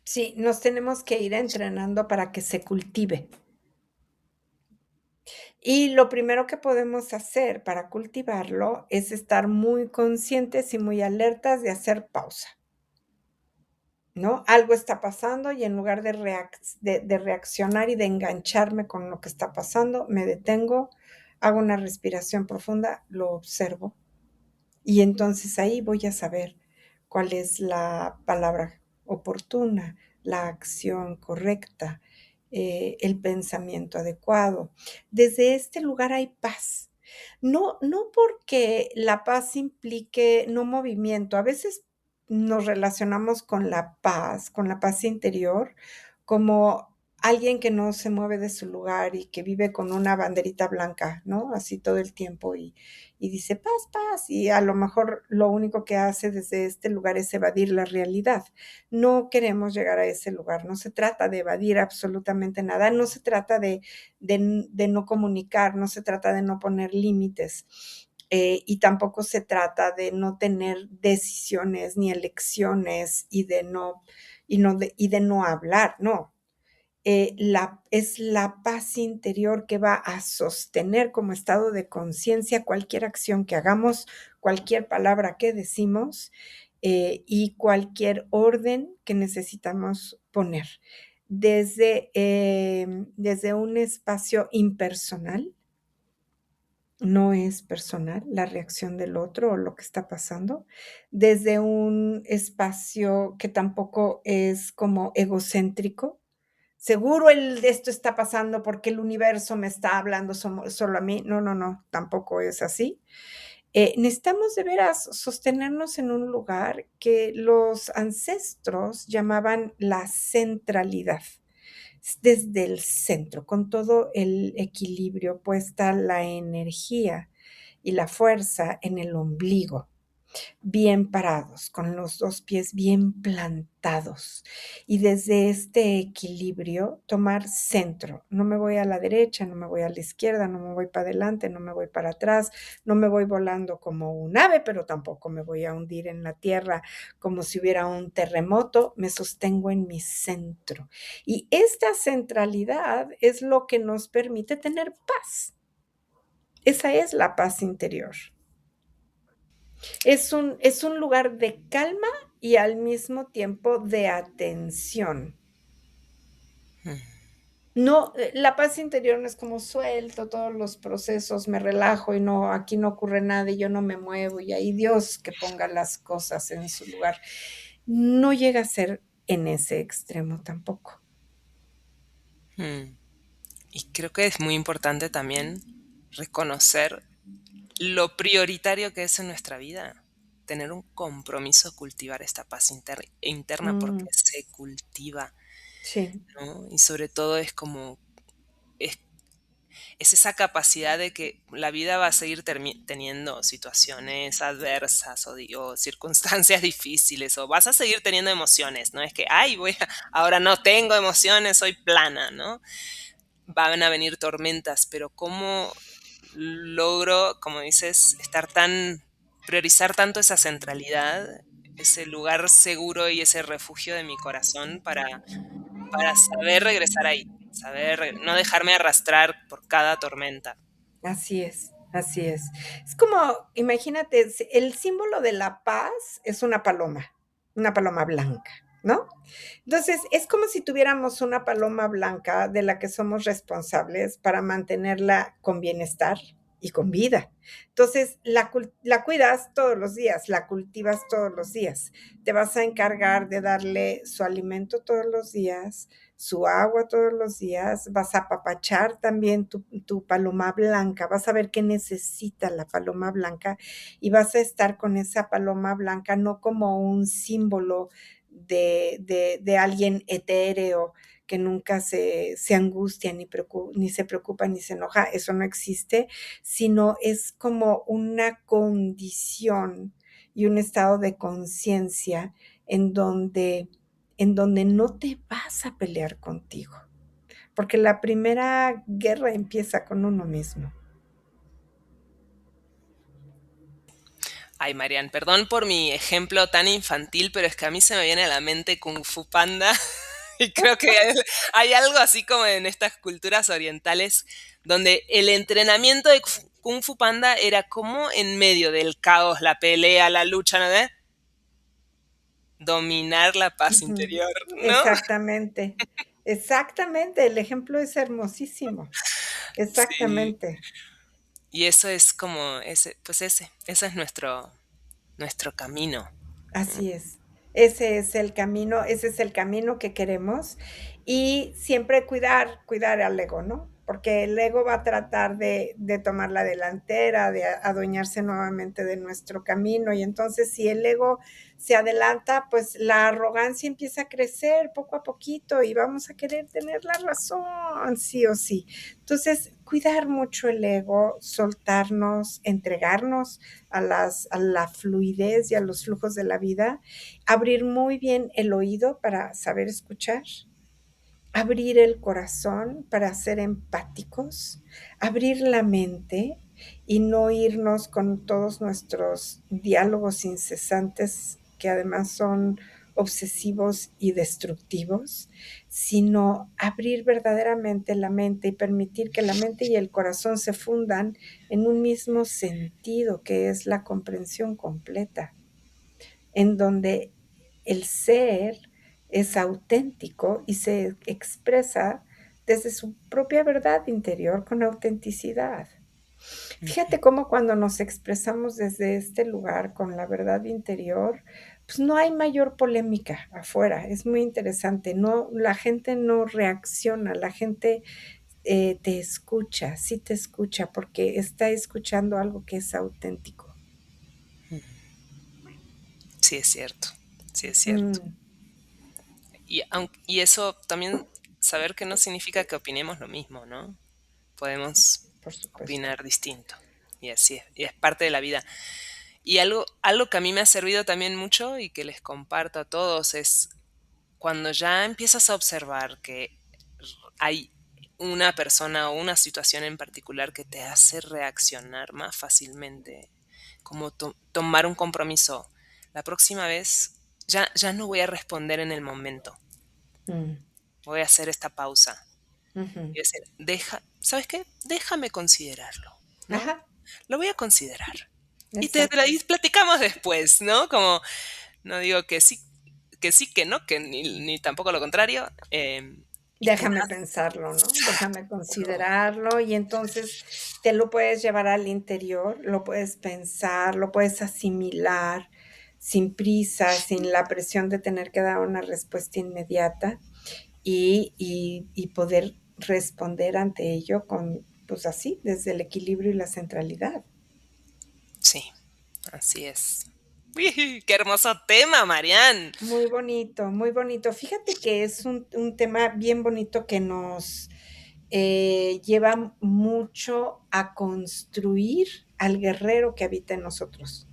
Sí, nos tenemos que ir entrenando para que se cultive. Y lo primero que podemos hacer para cultivarlo es estar muy conscientes y muy alertas de hacer pausa, ¿no? Algo está pasando y en lugar de reaccionar y de engancharme con lo que está pasando, me detengo, hago una respiración profunda, lo observo y entonces ahí voy a saber cuál es la palabra oportuna, la acción correcta, el pensamiento adecuado. Desde este lugar hay paz. No porque la paz implique no movimiento. A veces nos relacionamos con la paz interior, como alguien que no se mueve de su lugar y que vive con una banderita blanca, ¿no? Así todo el tiempo y dice paz, paz, y a lo mejor lo único que hace desde este lugar es evadir la realidad. No queremos llegar a ese lugar, no se trata de evadir absolutamente nada, no se trata de no comunicar, no se trata de no poner límites. Y tampoco se trata de no tener decisiones ni elecciones y de no hablar, no, es la paz interior que va a sostener como estado de conciencia cualquier acción que hagamos, cualquier palabra que decimos y cualquier orden que necesitamos poner. Desde un espacio impersonal, no es personal la reacción del otro o lo que está pasando, desde un espacio que tampoco es como egocéntrico, seguro esto está pasando porque el universo me está hablando solo a mí. No, no, no, tampoco es así. Necesitamos de veras sostenernos en un lugar que los ancestros llamaban la centralidad. Desde el centro, con todo el equilibrio, puesta la energía y la fuerza en el ombligo, bien parados, con los 2 pies bien plantados. Y desde este equilibrio, tomar centro. No me voy a la derecha, no me voy a la izquierda, no me voy para adelante, no me voy para atrás, no me voy volando como un ave, pero tampoco me voy a hundir en la tierra como si hubiera un terremoto. Me sostengo en mi centro. Y esta centralidad es lo que nos permite tener paz. Esa es la paz interior. Es un lugar de calma y al mismo tiempo de atención. Mm. No, la paz interior no es como suelto todos los procesos, me relajo y no, aquí no ocurre nada y yo no me muevo y ahí Dios que ponga las cosas en su lugar. No llega a ser en ese extremo tampoco. Mm. Y creo que es muy importante también reconocer lo prioritario que es en nuestra vida. Tener un compromiso, cultivar esta paz interna porque Mm, se cultiva, sí, ¿no? Y sobre todo es como, es, es esa capacidad de que la vida va a seguir teniendo situaciones adversas o circunstancias difíciles, o vas a seguir teniendo emociones, no es que, ahora no tengo emociones, soy plana, ¿no? van a venir tormentas, pero cómo logro, como dices, priorizar tanto esa centralidad, ese lugar seguro y ese refugio de mi corazón para saber regresar ahí, saber no dejarme arrastrar por cada tormenta. Así es, así es. Es como, imagínate, el símbolo de la paz es una paloma blanca, ¿no? Entonces, es como si tuviéramos una paloma blanca de la que somos responsables para mantenerla con bienestar y con vida. Entonces, la cuidas todos los días, la cultivas todos los días. Te vas a encargar de darle su alimento todos los días, su agua todos los días, vas a apapachar también tu paloma blanca, vas a ver qué necesita la paloma blanca y vas a estar con esa paloma blanca no como un símbolo de alguien etéreo que nunca se angustia, ni se preocupa, ni se enoja, eso no existe, sino es como una condición y un estado de conciencia en donde, en donde no te vas a pelear contigo, porque la primera guerra empieza con uno mismo. Ay, Marian, perdón por mi ejemplo tan infantil, pero es que a mí se me viene a la mente Kung Fu Panda y creo que hay algo así como en estas culturas orientales donde el entrenamiento de Kung Fu Panda era como en medio del caos, la pelea, la lucha, ¿no? Dominar la paz Ujú. interior, ¿no? Exactamente, exactamente, el ejemplo es hermosísimo, Sí. exactamente. Y eso es como ese es nuestro camino. Así es. Ese es el camino que queremos y siempre cuidar al ego, ¿no? Porque el ego va a tratar de tomar la delantera, de adueñarse nuevamente de nuestro camino y entonces si el ego se adelanta, pues la arrogancia empieza a crecer poco a poquito y vamos a querer tener la razón, sí o sí. Entonces, cuidar mucho el ego, soltarnos, entregarnos a la fluidez y a los flujos de la vida, abrir muy bien el oído para saber escuchar, abrir el corazón para ser empáticos, abrir la mente y no irnos con todos nuestros diálogos incesantes que además son obsesivos y destructivos, sino abrir verdaderamente la mente y permitir que la mente y el corazón se fundan en un mismo sentido que es la comprensión completa, en donde el ser es auténtico y se expresa desde su propia verdad interior con autenticidad. Fíjate cómo cuando nos expresamos desde este lugar con la verdad interior, pues no hay mayor polémica afuera. Es muy interesante. No, la gente no reacciona, la gente te escucha, sí te escucha porque está escuchando algo que es auténtico. Sí es cierto, sí es cierto. Mm, Y eso también, saber que no significa que opinemos lo mismo, ¿no? Podemos por supuesto. opinar distinto. Y así es, y es parte de la vida. Y algo que a mí me ha servido también mucho y que les comparto a todos es cuando ya empiezas a observar que hay una persona o una situación en particular que te hace reaccionar más fácilmente, como tomar un compromiso. La próxima vez ya no voy a responder en el momento, Mm, voy a hacer esta pausa ujú. y decir, ¿sabes qué? Déjame considerarlo, ¿no? Ajá, Lo voy a considerar. exacto. Y platicamos después, ¿no? Como no digo que sí, que no, que ni tampoco lo contrario. Y te Déjame das, pensarlo, ¿no? Déjame considerarlo y entonces te lo puedes llevar al interior, lo puedes pensar, lo puedes asimilar sin prisa, sin la presión de tener que dar una respuesta inmediata y poder responder ante ello con, pues así, desde el equilibrio y la centralidad. sí, así es. Uy, qué hermoso tema, Marian. Muy bonito, muy bonito. Fíjate que es un tema bien bonito que nos lleva mucho a construir al guerrero que habita en nosotros.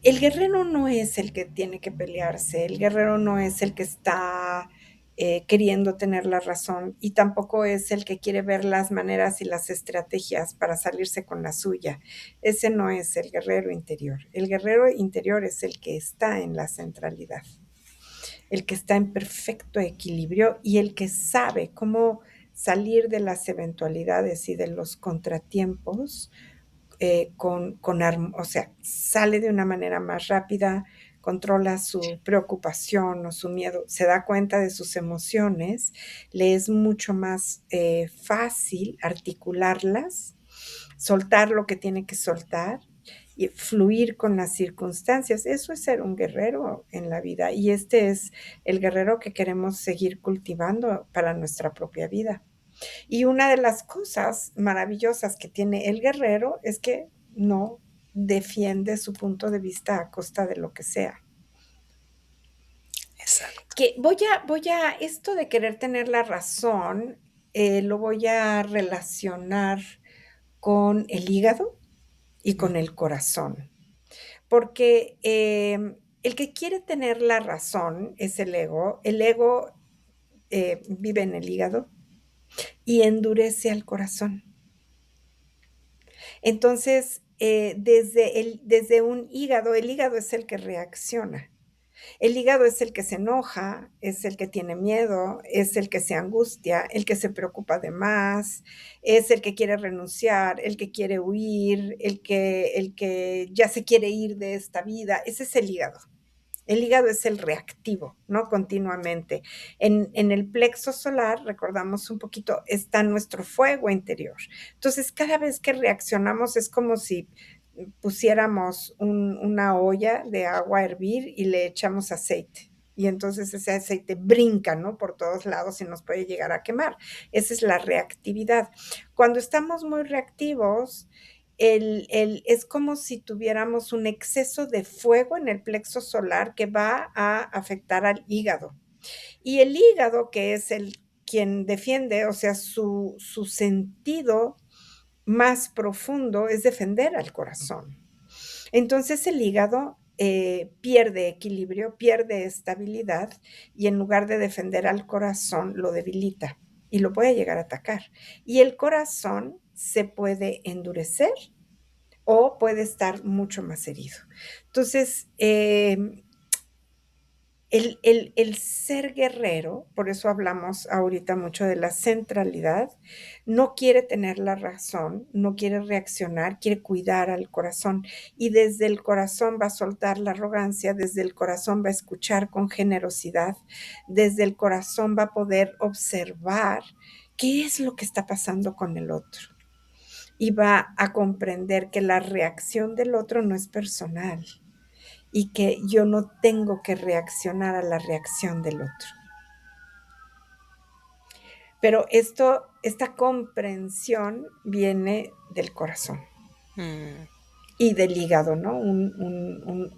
El guerrero no es el que tiene que pelearse, el guerrero no es el que está queriendo tener la razón y tampoco es el que quiere ver las maneras y las estrategias para salirse con la suya. Ese no es el guerrero interior. El guerrero interior es el que está en la centralidad, el que está en perfecto equilibrio y el que sabe cómo salir de las eventualidades y de los contratiempos o sea, sale de una manera más rápida, controla su preocupación o su miedo, se da cuenta de sus emociones, le es mucho más fácil articularlas, soltar lo que tiene que soltar y fluir con las circunstancias. Eso es ser un guerrero en la vida y este es el guerrero que queremos seguir cultivando para nuestra propia vida. Y una de las cosas maravillosas que tiene el guerrero es que no defiende su punto de vista a costa de lo que sea. Exacto. Que esto de querer tener la razón, lo voy a relacionar con el hígado y con el corazón. Porque el que quiere tener la razón es el ego. El ego vive en el hígado y endurece al corazón. Entonces, desde un hígado, el hígado es el que reacciona. El hígado es el que se enoja, es el que tiene miedo, es el que se angustia, el que se preocupa de más, es el que quiere renunciar, el que quiere huir, el que ya se quiere ir de esta vida. Ese es el hígado. El hígado es el reactivo, ¿no? Continuamente. En el plexo solar, recordamos un poquito, está nuestro fuego interior. Entonces, cada vez que reaccionamos es como si pusiéramos una olla de agua a hervir y le echamos aceite. Y entonces ese aceite brinca, ¿no? Por todos lados y nos puede llegar a quemar. Esa es la reactividad. Cuando estamos muy reactivos, es como si tuviéramos un exceso de fuego en el plexo solar que va a afectar al hígado. Y el hígado, que es quien defiende, o sea, su sentido más profundo es defender al corazón. Entonces el hígado pierde equilibrio, pierde estabilidad y en lugar de defender al corazón, lo debilita y lo puede llegar a atacar. Y el corazón se puede endurecer o puede estar mucho más herido. Entonces, el ser guerrero, por eso hablamos ahorita mucho de la centralidad, no quiere tener la razón, no quiere reaccionar, quiere cuidar al corazón y desde el corazón va a soltar la arrogancia, desde el corazón va a escuchar con generosidad, desde el corazón va a poder observar qué es lo que está pasando con el otro y va a comprender que la reacción del otro no es personal y que yo no tengo que reaccionar a la reacción del otro. Pero esta comprensión viene del corazón y del hígado, ¿no?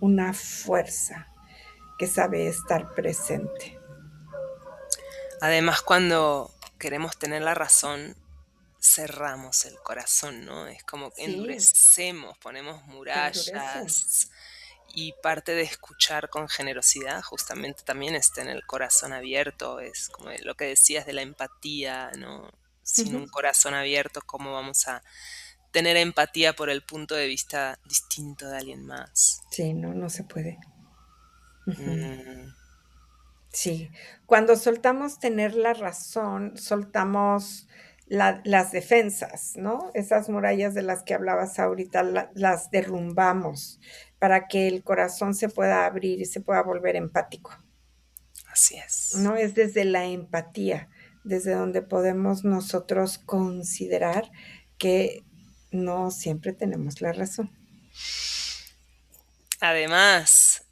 Una fuerza que sabe estar presente. Además, cuando queremos tener la razón, cerramos el corazón, ¿no? Es como que Sí, endurecemos, ponemos se endurece. murallas y parte de escuchar con generosidad justamente también está en el corazón abierto, es como lo que decías de la empatía, ¿no? Sin un Ujú. corazón abierto, ¿cómo vamos a tener empatía por el punto de vista distinto de alguien más? Sí, no se puede. Ujú. Mm, Sí, cuando soltamos tener la razón, soltamos las defensas, ¿no? Esas murallas de las que hablabas ahorita, las derrumbamos para que el corazón se pueda abrir y se pueda volver empático, así es. ¿no? Es desde la empatía, desde donde podemos nosotros considerar que no siempre tenemos la razón. Además,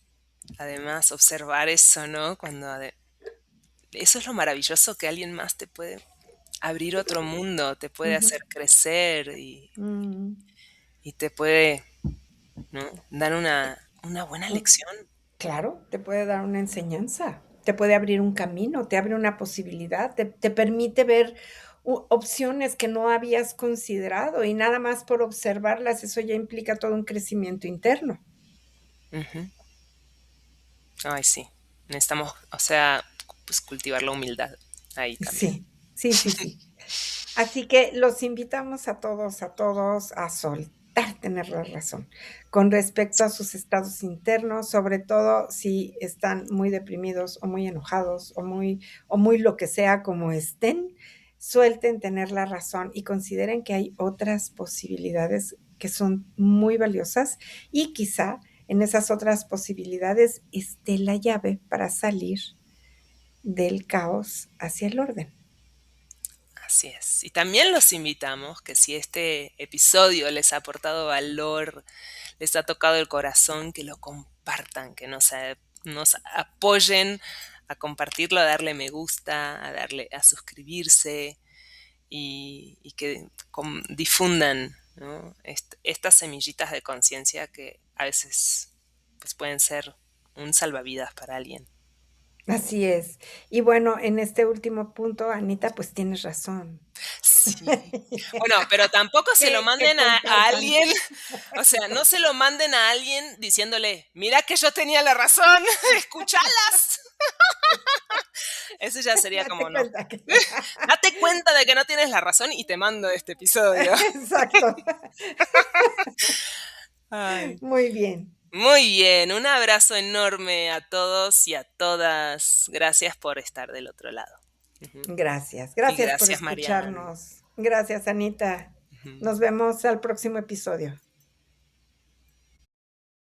observar eso, ¿no? Eso es lo maravilloso que alguien más te puede abrir otro mundo, te puede Ujú. hacer crecer Mm. y te puede, ¿no? Dar una buena Mm. lección. Claro, te puede dar una enseñanza, te puede abrir un camino, te abre una posibilidad, te permite ver opciones que no habías considerado y nada más por observarlas, eso ya implica todo un crecimiento interno. Ujú. Ay, sí. Necesitamos, o sea, pues cultivar la humildad ahí también. Sí, sí, sí, sí. Así que los invitamos a todos a soltar, tener la razón con respecto a sus estados internos, sobre todo si están muy deprimidos o muy enojados o muy lo que sea como estén, suelten tener la razón y consideren que hay otras posibilidades que son muy valiosas y quizá en esas otras posibilidades esté la llave para salir del caos hacia el orden. Así es. Y también los invitamos que si este episodio les ha aportado valor, les ha tocado el corazón, que lo compartan, que nos apoyen a compartirlo, a darle me gusta, a suscribirse y que difundan, ¿no? Estas semillitas de conciencia que a veces pues, pueden ser un salvavidas para alguien. Así es. Y bueno, en este último punto, Anita, pues tienes razón. Sí. Bueno, pero tampoco se lo Que manden a compartan. alguien, o sea, no se lo manden a alguien diciéndole, mira que yo tenía la razón, escuchalas. Eso ya sería Date como no. cuenta que Date cuenta de que no tienes la razón y te mando este episodio. exacto. Ay. Muy bien. Muy bien, un abrazo enorme a todos y a todas. Gracias por estar del otro lado. Ujú. Gracias. Y Gracias por gracias, Marianne. escucharnos. Gracias, Anita. Ujú. Nos vemos al próximo episodio.